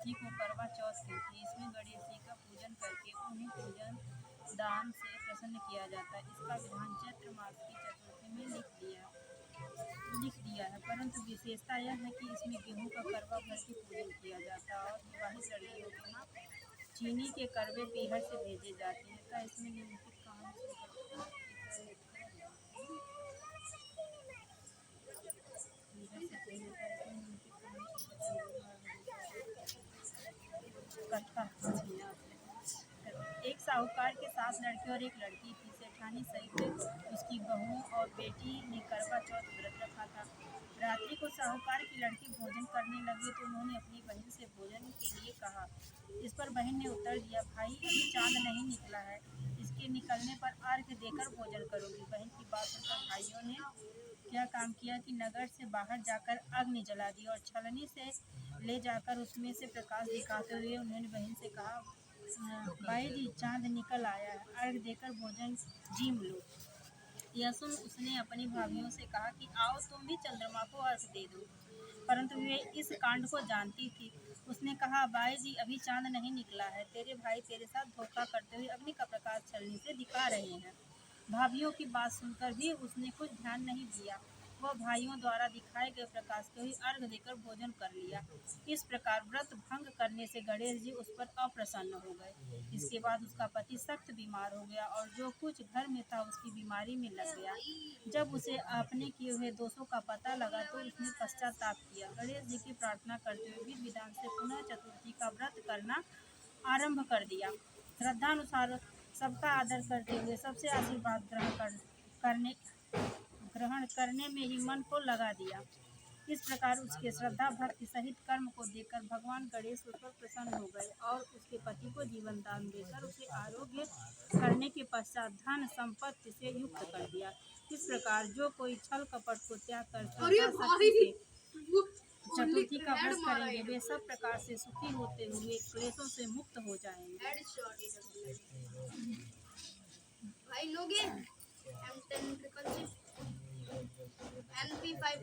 जी को करवा चौथ कहते हैं। इसमें गणेश जी का पूजन करके उन्हें पूजन दान से प्रसन्न किया जाता है। इसका विधान चैत्र मास की चतुर्थी में लिख दिया है, परंतु विशेषता यह है कि इसमें गेहूं का करवा भर के पूजन किया जाता है और विवाहित लड़कियों के यहाँ चीनी के करवे पीहर से भेजे जाते हैं। तो इसमें निम्नलिखित कहानी एक साहूकार के 7 लड़के और एक लड़की थी। सेठानी सहित उसकी बहू और बेटी ने करवा चौथ व्रत रखा था। रात्रि को साहूकार की लड़की भोजन करने लगी तो उन्होंने अपनी बहन से भोजन के लिए कहा। इस पर बहन ने उत्तर दिया, भाई अभी चांद नहीं निकला है, इसके निकलने पर अर्घ्य देकर भोजन करूंगी। बहन की बात सुनकर भाइयों ने क्या काम किया कि नगर से बाहर जाकर अग्नि जला दी और छलनी से ले जाकर उसमें से प्रकाश दिखाते हुए उन्होंने बहन से कहा, भाई जी चांद निकल आया है, अर्घ देकर भोजन जीम लो। यह सुन उसने अपनी भाभियों से कहा कि आओ तुम भी चंद्रमा को अर्घ दे दो, परंतु वे इस कांड को जानती थी। उसने कहा, भाई जी अभी चांद नहीं निकला है, तेरे भाई तेरे साथ धोखा करते हुए अग्नि का प्रकाश छलनी से दिखा रहे हैं। भाभियों की बात सुनकर भी उसने कुछ ध्यान नहीं दिया। वह भाइयों द्वारा दिखाए गए प्रकाश को ही अर्घ देकर भोजन कर लिया। इस प्रकार व्रत भंग करने से गणेश जी उस पर अप्रसन्न हो गए। इसके बाद उसका पति सख्त बीमार हो गया और जो कुछ घर में था उसकी बीमारी में लग गया। जब उसे अपने किए हुए दोषों का पता लगा तो उसने पश्चाताप किया। गणेश जी की प्रार्थना करते हुए विधि विधान से पुनः चतुर्थी का व्रत करना आरंभ कर दिया। श्रद्धानुसार सबका आदर करते हुए सबसे आशीर्वाद ग्रहण करने में ही मन को लगा दिया। इस प्रकार उसके श्रद्धा भक्ति सहित कर्म को देखकर भगवान गणेश उस पर प्रसन्न हो गए और उसके पति को जीवन दान देकर उसे आरोग्य करने के पश्चात धन संपत्ति से युक्त कर दिया। इस प्रकार जो कोई छल कपट को त्याग कर चतुर्थी का व्रत करेंगे वे सब प्रकार से सुखी होते हुए क्लेशों से मुक्त हो जाएंगे। भाई लोगे M10 NP5